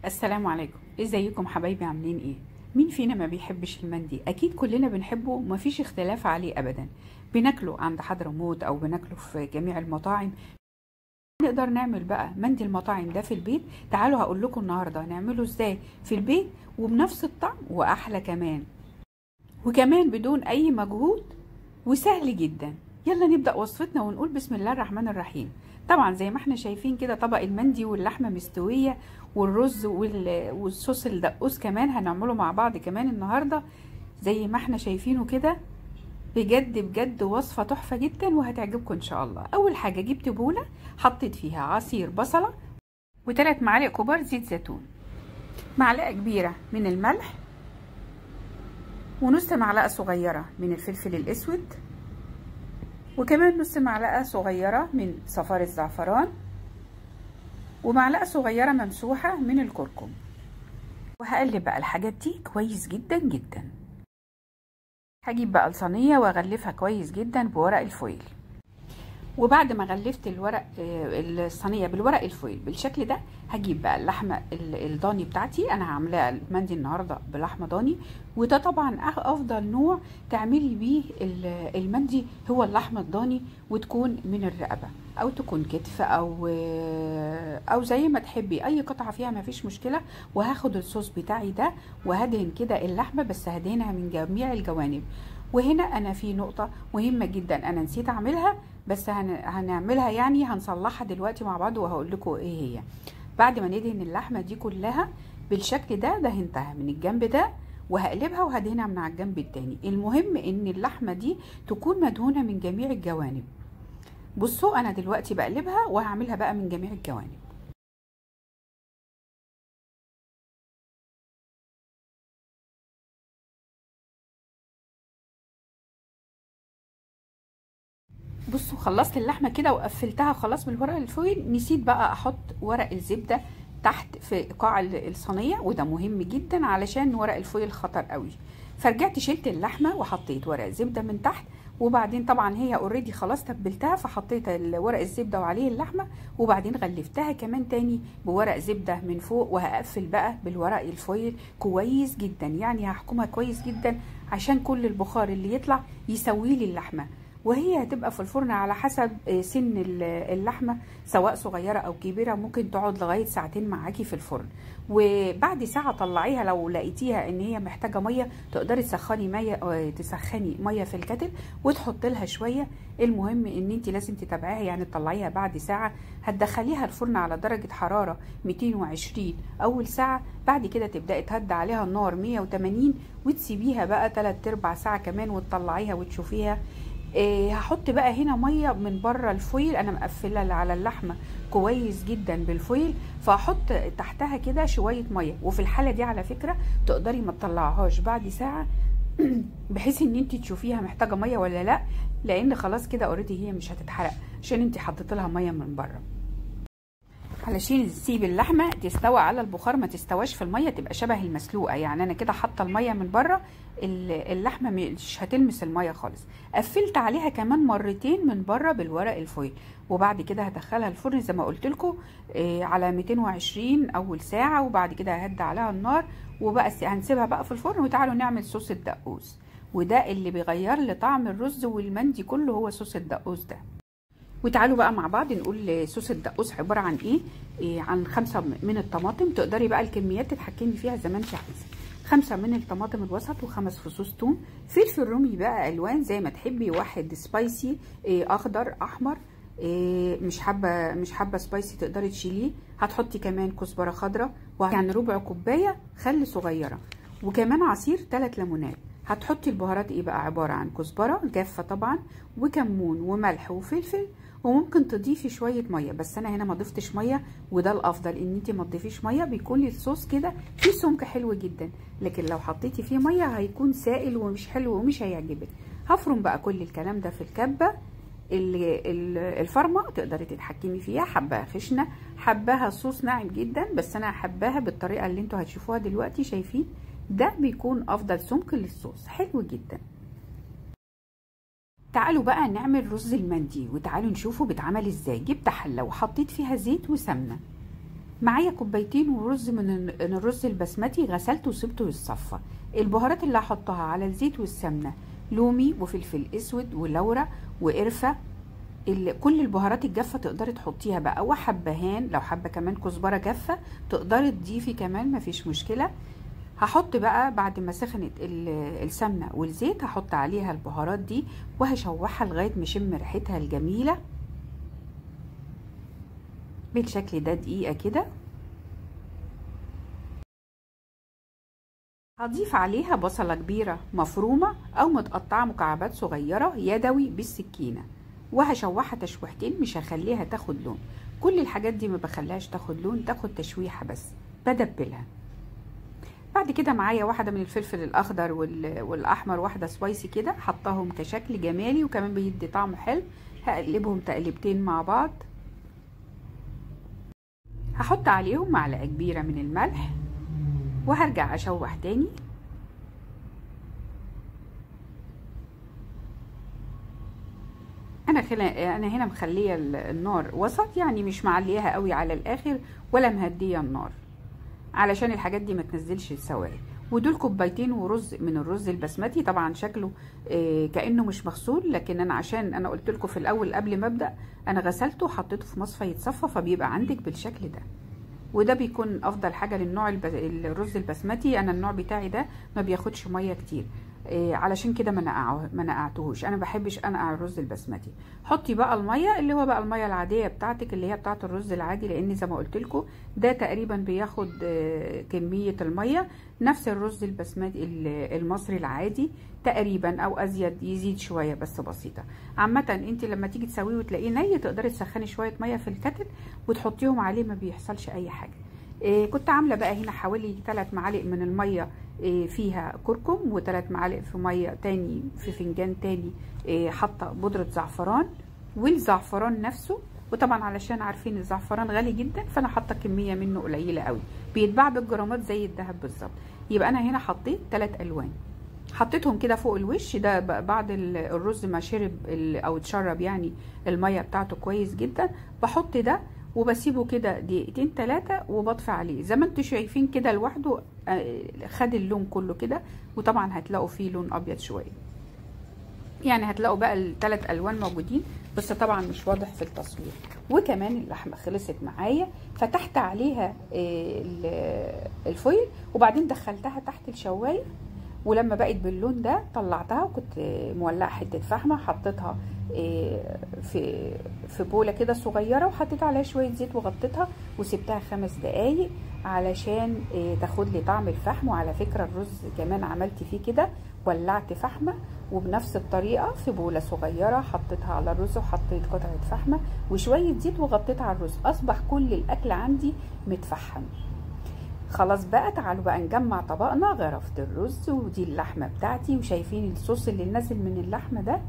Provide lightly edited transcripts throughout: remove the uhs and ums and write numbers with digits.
السلام عليكم. ازيكم حبايبي؟ عاملين ايه؟ مين فينا ما بيحبش المندي؟ اكيد كلنا بنحبه، مفيش اختلاف عليه ابدا. بناكله عند حضرموت او بناكله في جميع المطاعم. نقدر نعمل بقى مندي المطاعم ده في البيت. تعالوا هقول لكم النهارده نعمله ازاي في البيت وبنفس الطعم واحلى كمان، وكمان بدون اي مجهود وسهل جدا. يلا نبدأ وصفتنا ونقول بسم الله الرحمن الرحيم. طبعا زي ما احنا شايفين كده طبق المندي واللحمة مستوية والرز والصوص الدقوس كمان هنعمله مع بعض كمان النهاردة زي ما احنا شايفينه كده. بجد بجد وصفة تحفة جدا وهتعجبكم ان شاء الله. اول حاجة جبت بولة حطيت فيها عصير بصلة و3 معالق كبار زيت زيتون، معلقة كبيرة من الملح، ونص معلقة صغيرة من الفلفل الاسود، وكمان نص معلقة صغيرة من صفار الزعفران، ومعلقة صغيرة ممسوحة من الكركم. وهقلب بقى الحاجات دي كويس جدا جدا. هجيب بقى الصينية واغلفها كويس جدا بورق الفويل. وبعد ما غلفت الصينيه بالورق الفويل بالشكل ده، هجيب بقى اللحمه الضاني بتاعتي. انا عاملاها المندي النهارده بلحمه ضاني، وده طبعا افضل نوع تعملي بيه المندي هو اللحمه الضاني، وتكون من الرقبه او تكون كتف او زي ما تحبي اي قطعه فيها ما فيش مشكله. وهاخد الصوص بتاعي ده وهدهن كده اللحمه، بس هدهنها من جميع الجوانب. وهنا انا في نقطه مهمه جدا انا نسيت اعملها، بس هنعملها يعني هنصلحها دلوقتي مع بعض وهقول لكم ايه هي. بعد ما ندهن اللحمه دي كلها بالشكل ده، دهنتها من الجنب ده وهقلبها وهدهنها من على الجنب التاني. المهم ان اللحمه دي تكون مدهونه من جميع الجوانب. بصوا انا دلوقتي بقلبها وهعملها بقى من جميع الجوانب. بصوا خلصت اللحمه كده وقفلتها خلاص بالورق الفويل. نسيت بقى احط ورق الزبده تحت في قاع الصينيه، وده مهم جدا علشان ورق الفويل خطر قوي. فرجعت شلت اللحمه وحطيت ورق الزبده من تحت، وبعدين طبعا هي اوريدي خلاص تبلتها، فحطيت ورق الزبده وعليه اللحمه، وبعدين غلفتها كمان تاني بورق زبده من فوق. وهقفل بقى بالورق الفويل كويس جدا، يعني هحكمها كويس جدا عشان كل البخار اللي يطلع يسوي لي اللحمه. وهي هتبقى في الفرن على حسب سن اللحمه، سواء صغيره او كبيره، ممكن تقعد لغايه ساعتين معاكي في الفرن. وبعد ساعه طلعيها لو لقيتيها ان هي محتاجه ميه، تقدري تسخني ميه في الكتل وتحط لها شويه. المهم ان انت لازم تتابعيها، يعني تطلعيها بعد ساعه. هتدخليها الفرن على درجه حراره 220 اول ساعه، بعد كده تبداي تهدي عليها النار 180 وتسيبيها بقى 3/4 ساعه كمان وتطلعيها وتشوفيها. هحط بقى هنا ميه من بره الفويل، انا مقفله على اللحمه كويس جدا بالفويل، فاحط تحتها كده شويه ميه. وفي الحاله دي على فكره تقدري ما تطلعهاش بعد ساعه بحيث ان انت تشوفيها محتاجه ميه ولا لا، لان خلاص كده اوريدي هي مش هتتحرق عشان انت حطيت لها ميه من بره. علشان تسيب اللحمه تستوى على البخار، ما تستواش في الميه تبقى شبه المسلوقه. يعني انا كده حاطه الميه من بره، اللحمه مش هتلمس الميه خالص. قفلت عليها كمان مرتين من بره بالورق الفويل، وبعد كده هدخلها الفرن زي ما قلت لكم على 220 اول ساعه، وبعد كده ههدي عليها النار وبقى هنسيبها بقى في الفرن. وتعالوا نعمل صوص الدقوس، وده اللي بيغير لي طعم الرز والمندي كله هو صوص الدقوس ده. وتعالوا بقى مع بعض نقول صوص الدقوس عباره عن إيه عن 5 من الطماطم. تقدري بقى الكميات تتحكمي فيها زي ما انت عايزه. 5 من الطماطم الوسط و5 فصوص توم. فلفل رومي بقى الوان زي ما تحبي، 1 سبايسي اخضر احمر. مش حابه سبايسي تقدري تشيليه. هتحطي كمان كزبره خضراء، يعني ربع كوبايه خل صغيره، وكمان عصير 3 ليمونات. هتحطي البهارات بقى عباره عن كزبره جافه طبعا، وكمون وملح وفلفل، وممكن تضيفي شويه ميه، بس انا هنا ما ضفتش ميه، وده الافضل ان انت ما تضيفيش ميه. بيكون الصوص كده فيه سمك حلو جدا، لكن لو حطيتي فيه ميه هيكون سائل ومش حلو ومش هيعجبك. هفرم بقى كل الكلام ده في الكبه الفرمه، تقدري تتحكمي فيها. حباها خشنه، حباها صوص ناعم جدا، بس انا حباها بالطريقه اللي انتوا هتشوفوها دلوقتي. شايفين ده بيكون افضل سمك للصوص، حلو جدا. تعالوا بقى نعمل رز المندي، وتعالوا نشوفه بيتعمل ازاي. جبت حله وحطيت فيها زيت وسمنه معايا كوبايتين ورز من الرز البسمتي، غسلته وسبته يتصفى. البهارات اللي هحطها على الزيت والسمنه لومي وفلفل اسود ولورا وقرفه. كل البهارات الجافه تقدري تحطيها بقى، وحبهان لو حابه كمان كزبره جافه تقدري تضيفي كمان مفيش مشكله. هحط بقى بعد ما سخنت السمنه والزيت هحط عليها البهارات دي وهشوحها لغايه ما اشم ريحتها الجميله بالشكل ده دقيقه كده. هضيف عليها بصله كبيره مفرومه او متقطعه مكعبات صغيره يدوي بالسكينه، وهشوحها تشويحتين، مش هخليها تاخد لون. كل الحاجات دي ما بخليهاش تاخد لون، تاخد تشويحه بس بدبلها. بعد كده معايا واحده من الفلفل الاخضر والاحمر، واحده سبايسي كده، حطاهم كشكل جمالي وكمان بيدي طعم حلو. هقلبهم تقليبتين مع بعض. هحط عليهم معلقه كبيره من الملح وهرجع اشوح تاني. انا هنا مخليه النار وسط، يعني مش معليها قوي على الاخر ولا مهديه النار علشان الحاجات دي ما تنزلش السوائل. ودول كوبايتين ورز من الرز البسمتي، طبعا شكله كانه مش مغسول، لكن انا عشان انا قلت لكم في الاول قبل ما ابدا انا غسلته وحطيته في مصفى يتصفى، فبيبقى عندك بالشكل ده. وده بيكون افضل حاجه للنوع الرز البسمتي. انا النوع بتاعي ده ما بياخدش ميه كتير، علشان كده ما نقعتهوش. انا بحبش انقع الرز البسمتي. حطي بقى الميه اللي هو بقى الميه العاديه بتاعتك اللي هي بتاعه الرز العادي، لان زي ما قلت لكم ده تقريبا بياخد كميه الميه نفس الرز البسمتي المصري العادي تقريبا، او ازيد، يزيد شويه بس بسيطه. عامه انت لما تيجي تسويه وتلاقيه ني تقدري تسخني شويه ميه في الكتل وتحطيهم عليه، ما بيحصلش اي حاجه. كنت عامله بقى هنا حوالي 3 معالق من الميه فيها كركم، و3 معالق في ميه تاني في فنجان تاني حاطه بودره زعفران والزعفران نفسه. وطبعا علشان عارفين الزعفران غالي جدا فانا حاطه كميه منه قليله قوي، بيتباع بالجرامات زي الذهب بالظبط. يبقى انا هنا حطيت 3 الوان، حطيتهم كده فوق الوش ده بعد الرز ما شرب او اتشرب يعني الميه بتاعته كويس جدا. بحط ده وبسيبه كده دقيقتين 3 وبطفي عليه زي ما انتم شايفين كده لوحده. خد اللون كله كده، وطبعا هتلاقوا فيه لون ابيض شويه، يعني هتلاقوا بقى ال3 الوان موجودين بس طبعا مش واضح في التصوير. وكمان اللحمه خلصت معايا، فتحت عليها الفويل وبعدين دخلتها تحت الشوايه، ولما بقت باللون ده طلعتها، وكنت مولعه حته فحمه حطيتها في بوله كده صغيره وحطيت عليها شويه زيت وغطيتها وسبتها 5 دقايق علشان تاخد لي طعم الفحم. وعلى فكره الرز كمان عملت فيه كده، ولعت فحمه وبنفس الطريقه في بوله صغيره حطيتها على الرز وحطيت قطعه فحمه وشويه زيت وغطيتها على الرز، اصبح كل الاكل عندي متفحم. خلاص بقى تعالوا بقى نجمع طبقنا. غرفت الرز ودي اللحمه بتاعتي، وشايفين الصوص اللي نازل من اللحمه ده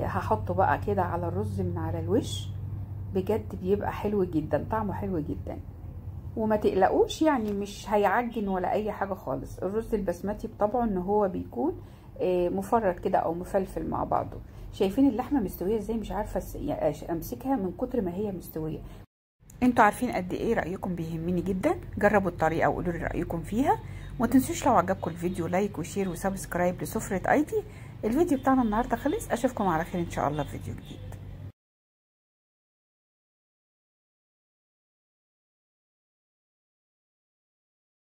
هحطه بقى كده على الرز من على الوش. بجد بيبقى حلو جدا، طعمه حلو جدا، وما تقلقوش يعني مش هيعجن ولا اي حاجه خالص. الرز البسمتي بطبعه ان هو بيكون مفرط كده او مفلفل مع بعضه. شايفين اللحمه مستويه ازاي؟ مش عارفه امسكها من كتر ما هي مستويه. انتوا عارفين قد ايه رايكم بيهمني جدا. جربوا الطريقه وقولوا لي رايكم فيها، وما تنسوش لو عجبكم الفيديو لايك وشير وسبسكرايب لسفرة ايتي. الفيديو بتاعنا النهارده خلص، اشوفكم على خير ان شاء الله في فيديو جديد.